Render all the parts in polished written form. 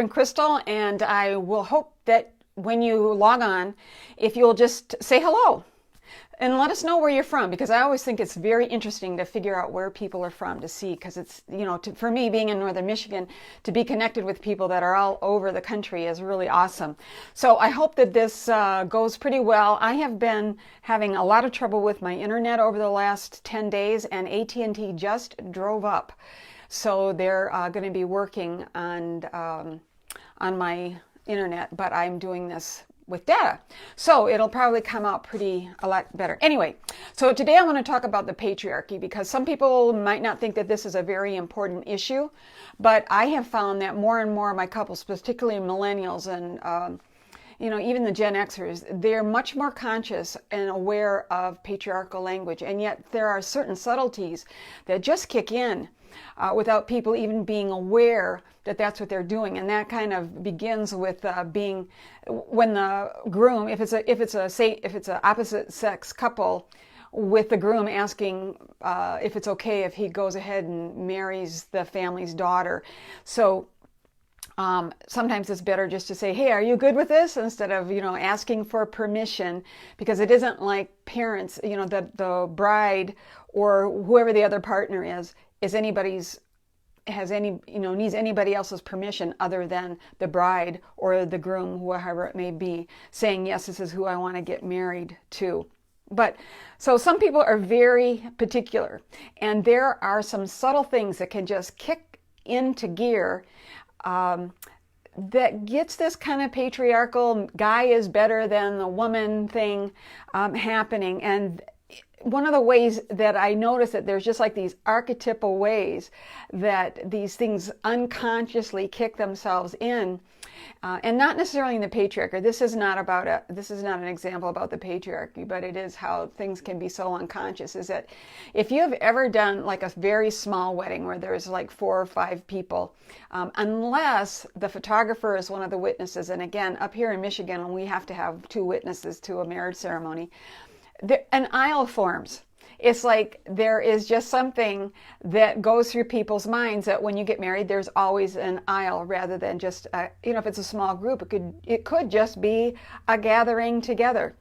been Crystal, and I will hope that when you log on, if you'll just say hello and let us know where you're from, because I always think it's very interesting to figure out where people are from, to see, because it's, for me, being in northern Michigan, to be connected with people that are all over the country is really awesome. So I hope that this goes pretty well. I have been having a lot of trouble with my internet over the last 10 days, and AT&T just drove up. So they're going to be working on my internet, but I'm doing this with data. So it'll probably come out a lot better. Anyway, so today I want to talk about the patriarchy, because some people might not think that this is a very important issue, but I have found that more and more of my couples, particularly millennials and even the Gen Xers, they're much more conscious and aware of patriarchal language, and yet there are certain subtleties that just kick in without people even being aware that that's what they're doing. And that kind of begins with when the groom, if it's an opposite sex couple, with the groom asking if it's okay if he goes ahead and marries the family's daughter. So sometimes it's better just to say, hey, are you good with this? Instead of, asking for permission, because it isn't like parents, that the bride or whoever the other partner is needs anybody else's permission other than the bride or the groom, whoever it may be, saying, yes, this is who I want to get married to. But so some people are very particular, and there are some subtle things that can just kick into gear that gets this kind of patriarchal guy is better than the woman thing happening. And one of the ways that I notice that there's just like these archetypal ways that these things unconsciously kick themselves in, and not necessarily in the patriarchy. This is not an example about the patriarchy, but it is how things can be so unconscious. Is that if you have ever done like a very small wedding where there's like 4 or 5 people, unless the photographer is one of the witnesses, and again, up here in Michigan, we have to have 2 witnesses to a marriage ceremony, an aisle forms. It's like there is just something that goes through people's minds that when you get married, there's always an aisle, rather than just, if it's a small group, it could just be a gathering together.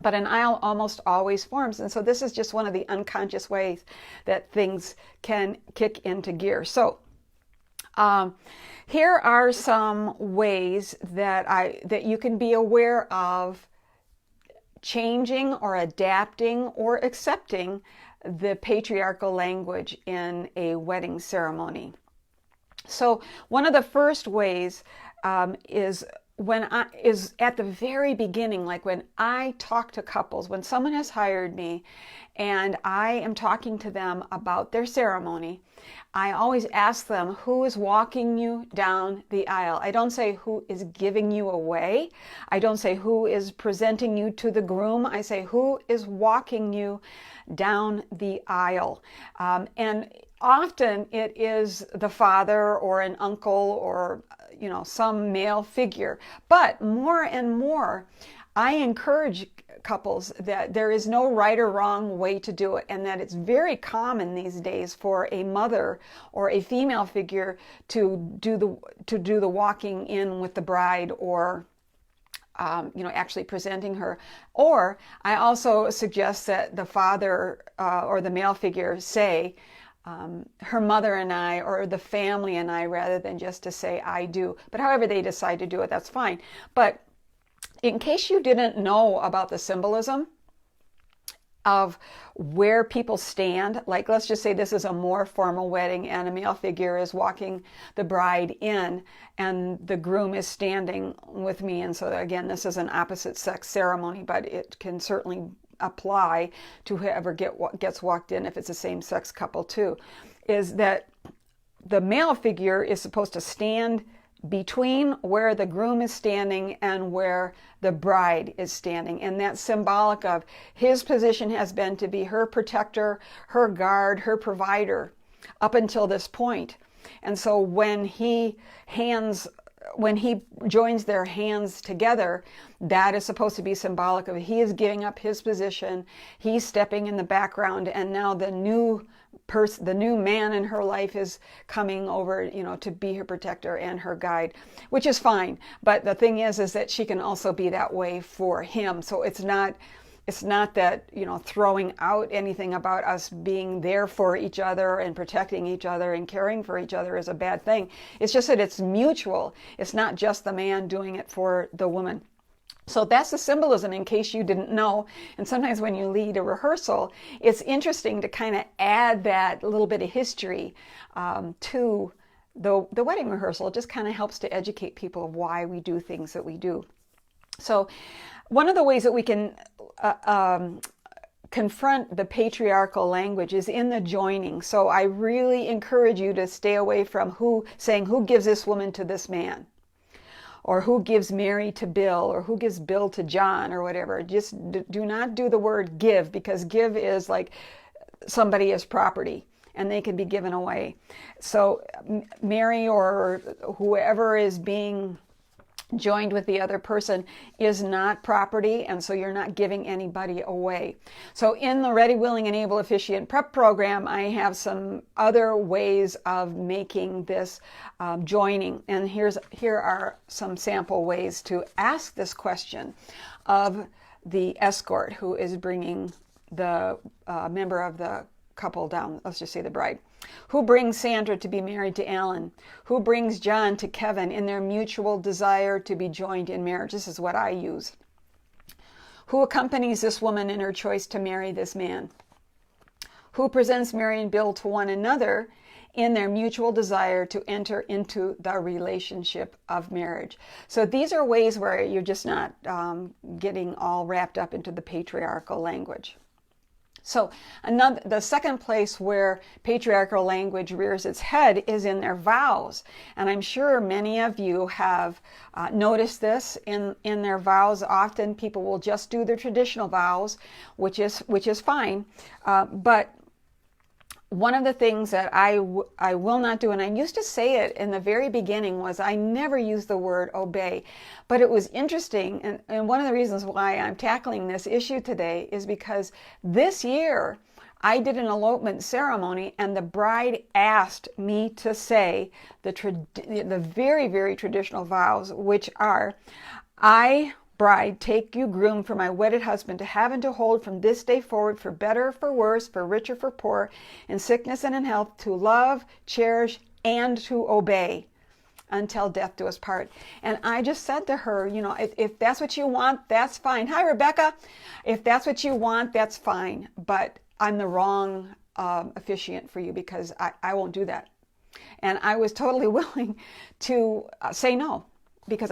But an aisle almost always forms. And so this is just one of the unconscious ways that things can kick into gear. So here are some ways that you can be aware of changing or adapting or accepting the patriarchal language in a wedding ceremony. So one of the first ways is at the very beginning, like when I talk to couples, when someone has hired me and I am talking to them about their ceremony, I always ask them, who is walking you down the aisle? I don't say who is giving you away. I don't say who is presenting you to the groom. I say who is walking you down the aisle. And often it is the father or an uncle or some male figure. But more and more, I encourage couples that there is no right or wrong way to do it, and that it's very common these days for a mother or a female figure to do the walking in with the bride, or actually presenting her. Or I also suggest that the father or the male figure say, her mother and I, or the family and I, rather than just to say I do. But however they decide to do it, that's fine. But in case you didn't know about the symbolism of where people stand, like let's just say this is a more formal wedding and a male figure is walking the bride in and the groom is standing with me. And so again, this is an opposite sex ceremony, but it can certainly apply to whoever gets walked in if it's a same-sex couple too, is that the male figure is supposed to stand between where the groom is standing and where the bride is standing. And that's symbolic of his position has been to be her protector, her guard, her provider up until this point. And so when he hands when he joins their hands together, that is supposed to be symbolic of he is giving up his position, he's stepping in the background, and now the new man in her life is coming over, to be her protector and her guide, which is fine. But the thing is that she can also be that way for him. So it's not that, throwing out anything about us being there for each other and protecting each other and caring for each other is a bad thing. It's just that it's mutual. It's not just the man doing it for the woman. So that's the symbolism, in case you didn't know. And sometimes when you lead a rehearsal, it's interesting to kind of add that little bit of history to the wedding rehearsal. It just kind of helps to educate people of why we do things that we do. So one of the ways that we can confront the patriarchal language is in the joining. So I really encourage you to stay away from saying who gives this woman to this man, or who gives Mary to Bill, or who gives Bill to John, or whatever. Just do not do the word give, because give is like somebody is property and they can be given away. So Mary or whoever is being joined with the other person is not property, and so you're not giving anybody away. So in the Ready, Willing, and Able Officiant Prep Program, I have some other ways of making this joining, and here are some sample ways to ask this question of the escort who is bringing the member of the couple down, let's just say the bride. Who brings Sandra to be married to Alan? Who brings John to Kevin in their mutual desire to be joined in marriage? This is what I use. Who accompanies this woman in her choice to marry this man? Who presents Mary and Bill to one another in their mutual desire to enter into the relationship of marriage? So these are ways where you're just not getting all wrapped up into the patriarchal language. So the second place where patriarchal language rears its head is in their vows. And I'm sure many of you have noticed this in their vows. Often people will just do their traditional vows, which is fine. But one of the things that I will not do, and I used to say it in the very beginning, was I never used the word obey. But it was interesting, and one of the reasons why I'm tackling this issue today is because this year I did an elopement ceremony, and the bride asked me to say the very, very traditional vows, which are, I, bride, take you groom for my wedded husband to have and to hold from this day forward, for better or for worse, for richer for poor, in sickness and in health, to love, cherish, and to obey until death do us part. And I just said to her, if that's what you want, that's fine. Hi, Rebecca. If that's what you want, that's fine. But I'm the wrong officiant for you, because I won't do that. And I was totally willing to say no, because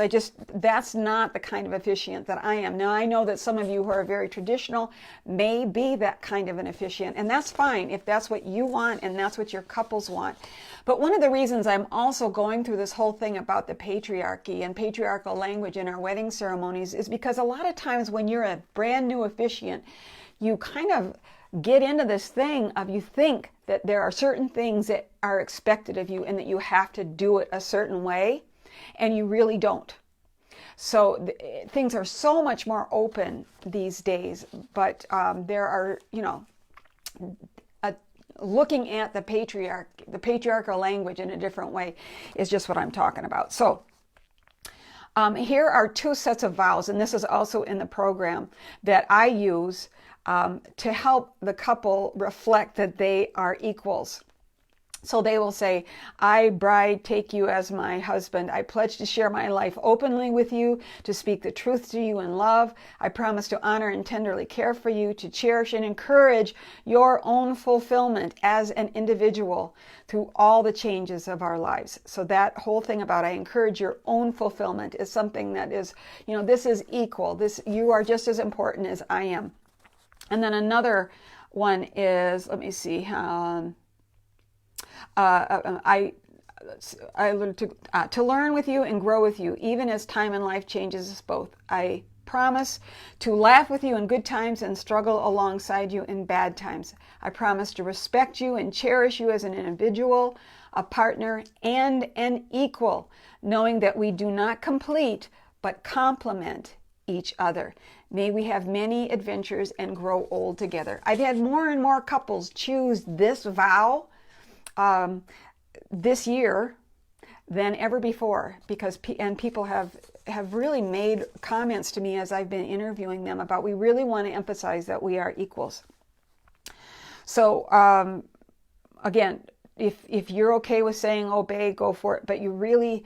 that's not the kind of officiant that I am. Now, I know that some of you who are very traditional may be that kind of an officiant, and that's fine if that's what you want and that's what your couples want. But one of the reasons I'm also going through this whole thing about the patriarchy and patriarchal language in our wedding ceremonies is because a lot of times when you're a brand new officiant, you kind of get into this thing of, you think that there are certain things that are expected of you and that you have to do it a certain way. And you really don't. So things are so much more open these days, but there are, looking at the patriarchal language in a different way is just what I'm talking about. So here are two sets of vows, and this is also in the program, that I use to help the couple reflect that they are equals. So they will say, I, bride, take you as my husband. I pledge to share my life openly with you, to speak the truth to you in love. I promise to honor and tenderly care for you, to cherish and encourage your own fulfillment as an individual through all the changes of our lives. So that whole thing about I encourage your own fulfillment is something that is, this is equal. You are just as important as I am. And then another one is, let me see, I learned to learn with you and grow with you, even as time and life changes us both. I promise to laugh with you in good times and struggle alongside you in bad times. I promise to respect you and cherish you as an individual. a partner, and an equal, knowing that we do not complete but complement each other. May we have many adventures and grow old together. I've had more and more couples choose this vow this year than ever before, because people have really made comments to me as I've been interviewing them about, we really want to emphasize that we are equals. So again, if you're okay with saying obey, go for it, but you really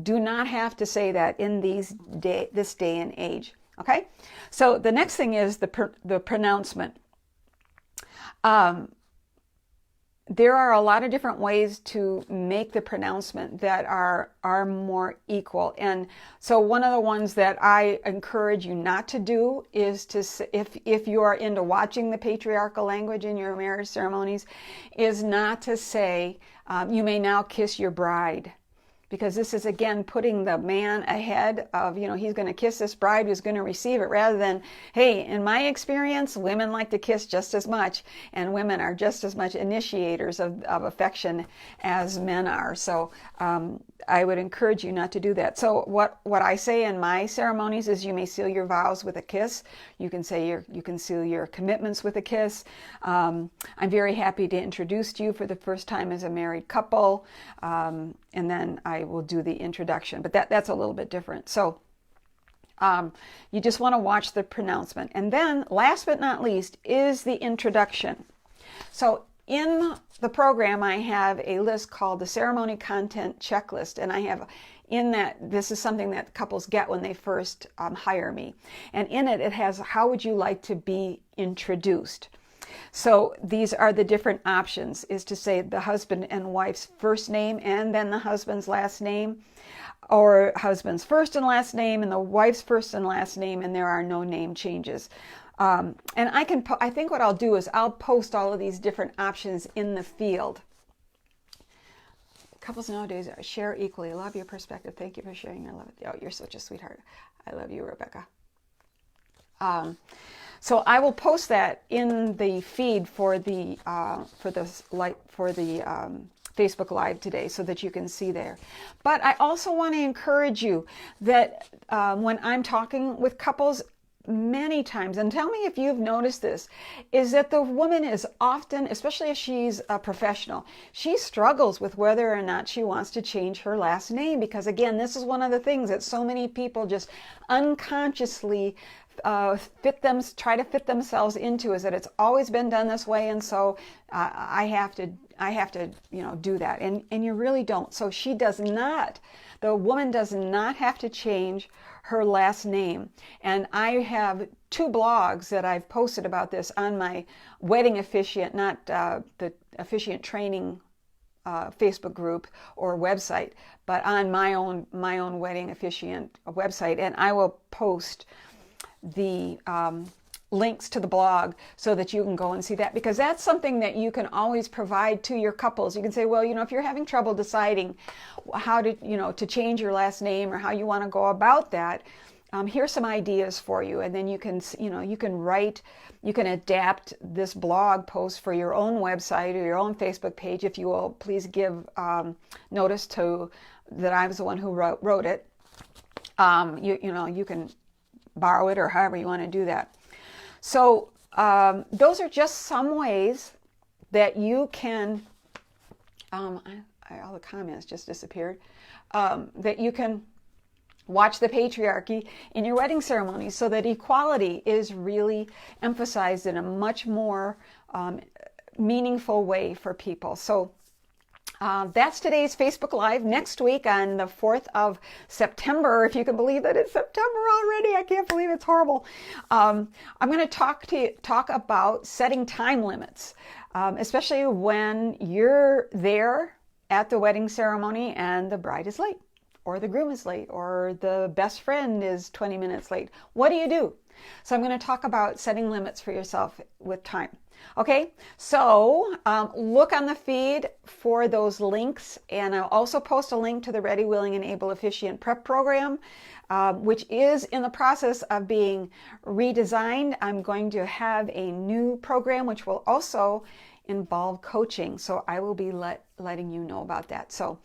do not have to say that in this day and age. Okay, so the next thing is the pronouncement. There are a lot of different ways to make the pronouncement that are more equal. And so one of the ones that I encourage you not to do is to, if you are into watching the patriarchal language in your marriage ceremonies, is not to say, you may now kiss your bride. Because this is, again, putting the man ahead of, he's going to kiss this bride who's going to receive it, rather than, hey, in my experience, women like to kiss just as much, and women are just as much initiators of affection as men are. So I would encourage you not to do that. So what I say in my ceremonies is, you may seal your vows with a kiss. You can say you can seal your commitments with a kiss. I'm very happy to introduce you for the first time as a married couple. And then I will do the introduction, but that's a little bit different. So you just want to watch the pronouncement. And then last but not least is the introduction. So in the program, I have a list called the Ceremony Content Checklist, and I have in that, this is something that couples get when they first hire me. And in it, it has, how would you like to be introduced? So these are the different options, is to say the husband and wife's first name and then the husband's last name, or husband's first and last name and the wife's first and last name, and there are no name changes. And I think what I'll do is I'll post all of these different options in the field. Couples nowadays share equally. I love your perspective. Thank you for sharing your love. Oh, you're such a sweetheart. I love you, Rebecca. So I will post that in the feed for the Facebook Live today, so that you can see there. But I also want to encourage you that when I'm talking with couples, many times, and tell me if you've noticed this, is that the woman is often, especially if she's a professional, she struggles with whether or not she wants to change her last name, because again, this is one of the things that so many people just unconsciously try to fit themselves into, is that it's always been done this way, and so I have to do that, and you really don't. So the woman does not have to change her last name. And I have 2 blogs that I've posted about this on my Wedding Officiant, not the Officiant training Facebook group or website, but on my own Wedding Officiant website, and I will post the links to the blog so that you can go and see that, because that's something that you can always provide to your couples. You can say, well, if you're having trouble deciding how to change your last name or how you want to go about that, here's some ideas for you. And then you can adapt this blog post for your own website or your own Facebook page. If you will, please give notice that I was the one who wrote it. You can borrow it or however you want to do that. So those are just some ways that you can, all the comments just disappeared, that you can watch the patriarchy in your wedding ceremony, so that equality is really emphasized in a much more meaningful way for people. So that's today's Facebook Live. Next week on the 4th of September, if you can believe that it's September already, I can't believe it's horrible. I'm going to talk about setting time limits, especially when you're there at the wedding ceremony and the bride is late, or the groom is late, or the best friend is 20 minutes late. What do you do? So I'm going to talk about setting limits for yourself with time. Okay, so look on the feed for those links, and I'll also post a link to the Ready, Willing, and Able Officiant Prep Program, which is in the process of being redesigned. I'm going to have a new program which will also involve coaching. So I will be letting you know about that. So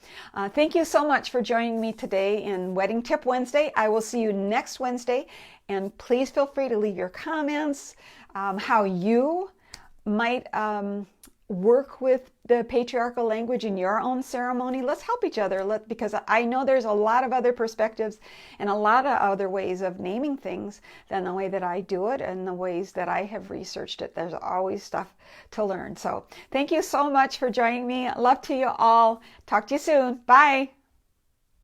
thank you so much for joining me today in Wedding Tip Wednesday. I will see you next Wednesday. And please feel free to leave your comments, how you might work with the patriarchal language in your own ceremony. Let's help each other, because I know there's a lot of other perspectives and a lot of other ways of naming things than the way that I do it and the ways that I have researched it. There's always stuff to learn. So thank you so much for joining me. Love to you all. Talk to you soon. Bye.